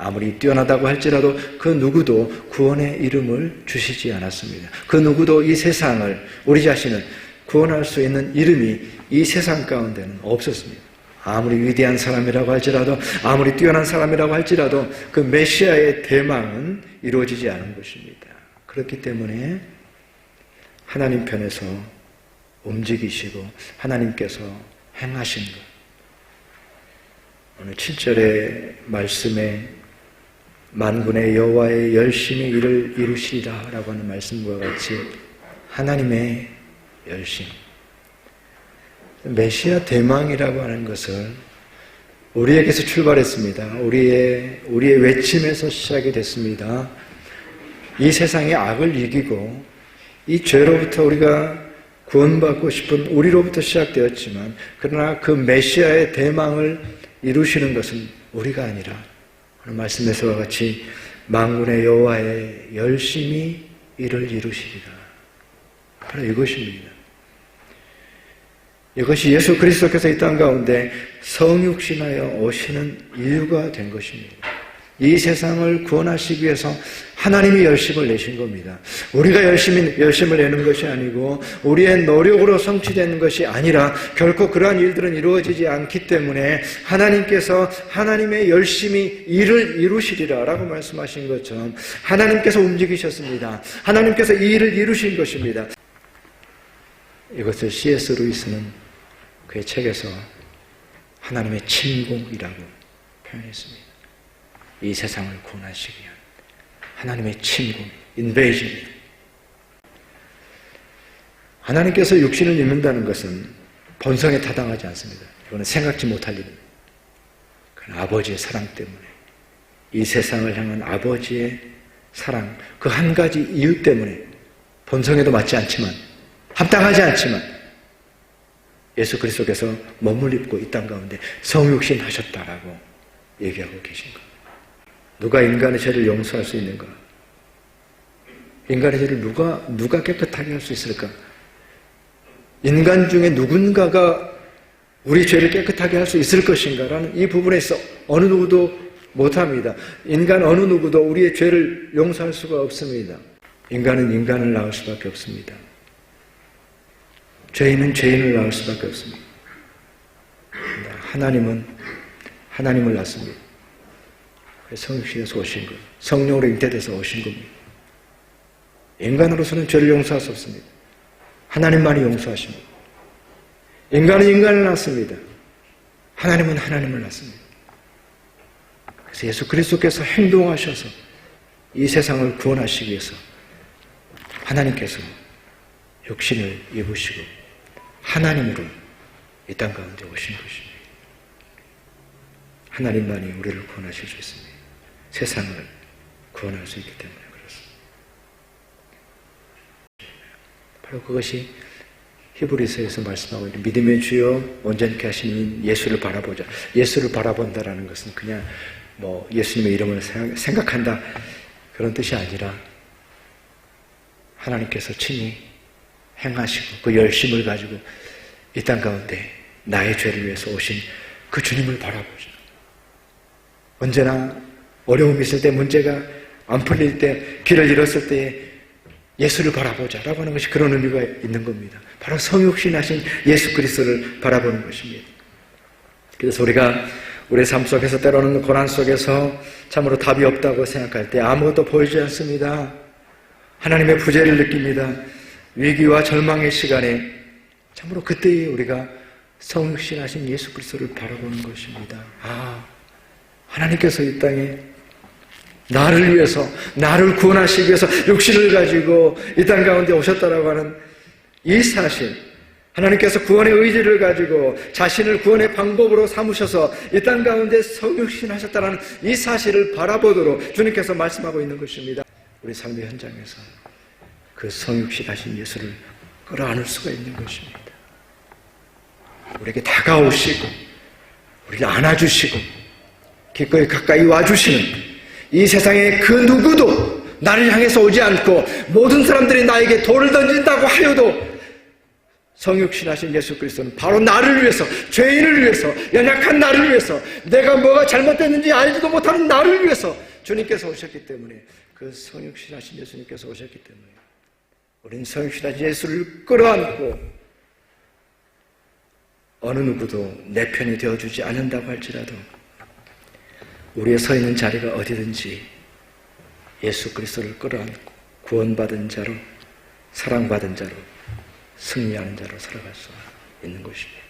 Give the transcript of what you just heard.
아무리 뛰어나다고 할지라도 그 누구도 구원의 이름을 주시지 않았습니다. 그 누구도 이 세상을, 우리 자신을 구원할 수 있는 이름이 이 세상 가운데는 없었습니다. 아무리 위대한 사람이라고 할지라도, 아무리 뛰어난 사람이라고 할지라도 그 메시아의 대망은 이루어지지 않은 것입니다. 그렇기 때문에 하나님 편에서 움직이시고 하나님께서 행하신 것, 오늘 7절의 말씀에 만군의 여호와의 열심히 이를 이루시리라 라고 하는 말씀과 같이 하나님의 열심, 메시아 대망이라고 하는 것을 우리에게서 출발했습니다. 우리의 외침에서 시작이 됐습니다. 이 세상의 악을 이기고 이 죄로부터 우리가 구원받고 싶은 우리로부터 시작되었지만, 그러나 그 메시아의 대망을 이루시는 것은 우리가 아니라 오늘 말씀에서와 같이 만군의 여호와의 열심히 이를 이루시리라. 바로 이것입니다. 이것이 예수 그리스도께서 이 땅 가운데 성육신하여 오시는 이유가 된 것입니다. 이 세상을 구원하시기 위해서 하나님이 열심을 내신 겁니다. 우리가 열심을 내는 것이 아니고 우리의 노력으로 성취되는 것이 아니라 결코 그러한 일들은 이루어지지 않기 때문에 하나님께서 하나님의 열심히 일을 이루시리라 라고 말씀하신 것처럼 하나님께서 움직이셨습니다. 하나님께서 이 일을 이루신 것입니다. 이것을 C.S. 루이스는 그의 책에서 하나님의 침공이라고 표현했습니다. 이 세상을 구원하시기 위한 하나님의 침공, 인베이전. 하나님께서 육신을 입는다는 것은 본성에 타당하지 않습니다. 이거는 생각지 못할 일입니다. 그건 아버지의 사랑 때문에, 이 세상을 향한 아버지의 사랑, 그 한 가지 이유 때문에 본성에도 맞지 않지만, 합당하지 않지만 예수 그리스도께서 몸을 입고 이 땅 가운데 성육신 하셨다라고 얘기하고 계신 겁니다. 누가 인간의 죄를 용서할 수 있는가? 인간의 죄를 누가 깨끗하게 할 수 있을까? 인간 중에 누군가가 우리 죄를 깨끗하게 할 수 있을 것인가? 라는 이 부분에 있어 어느 누구도 못합니다. 인간 어느 누구도 우리의 죄를 용서할 수가 없습니다. 인간은 인간을 낳을 수밖에 없습니다. 죄인은 죄인을 낳을 수밖에 없습니다. 하나님은 하나님을 낳습니다. 성육신에서 오신 것, 성령으로 잉태돼서 오신 겁니다. 인간으로서는 죄를 용서할 수 없습니다. 하나님만이 용서하십니다. 인간은 인간을 낳습니다. 하나님은 하나님을 낳습니다. 그래서 예수 그리스도께서 행동하셔서 이 세상을 구원하시기 위해서 하나님께서 육신을 입으시고 하나님으로 이 땅 가운데 오신 것입니다. 하나님만이 우리를 구원하실 수 있습니다. 세상을 구원할 수 있기 때문에 그렇습니다. 바로 그것이 히브리서에서 말씀하고 있는 믿음의 주요 온전케 하시는 예수를 바라보자. 예수를 바라본다라는 것은 그냥 예수님의 이름을 생각한다 그런 뜻이 아니라 하나님께서 친히 행하시고 그 열심을 가지고 이 땅 가운데 나의 죄를 위해서 오신 그 주님을 바라보자. 언제나 어려움이 있을 때, 문제가 안 풀릴 때, 길을 잃었을 때 예수를 바라보자 라고 하는 것이 그런 의미가 있는 겁니다. 바로 성육신하신 예수 그리스도를 바라보는 것입니다. 그래서 우리가 우리의 삶 속에서 때로는 고난 속에서 참으로 답이 없다고 생각할 때, 아무것도 보이지 않습니다. 하나님의 부재를 느낍니다. 위기와 절망의 시간에 참으로 그때에 우리가 성육신하신 예수 그리스도를 바라보는 것입니다. 하나님께서 이 땅에 나를 위해서, 나를 구원하시기 위해서 육신을 가지고 이 땅 가운데 오셨다라고 하는 이 사실, 하나님께서 구원의 의지를 가지고 자신을 구원의 방법으로 삼으셔서 이 땅 가운데 성육신하셨다라는 이 사실을 바라보도록 주님께서 말씀하고 있는 것입니다. 우리 삶의 현장에서 그 성육신하신 예수를 끌어안을 수가 있는 것입니다. 우리에게 다가오시고 우리를 안아주시고 기꺼이 가까이 와주시는 이 세상의 그 누구도 나를 향해서 오지 않고 모든 사람들이 나에게 돌을 던진다고 하여도 성육신하신 예수 그리스도는 바로 나를 위해서, 죄인을 위해서, 연약한 나를 위해서, 내가 뭐가 잘못됐는지 알지도 못하는 나를 위해서 주님께서 오셨기 때문에, 그 성육신하신 예수님께서 오셨기 때문에 우리는 성육신하신 예수를 끌어안고 어느 누구도 내 편이 되어주지 않는다고 할지라도 우리의 서 있는 자리가 어디든지 예수 그리스도를 끌어안고 구원받은 자로, 사랑받은 자로, 승리하는 자로 살아갈 수 있는 것입니다.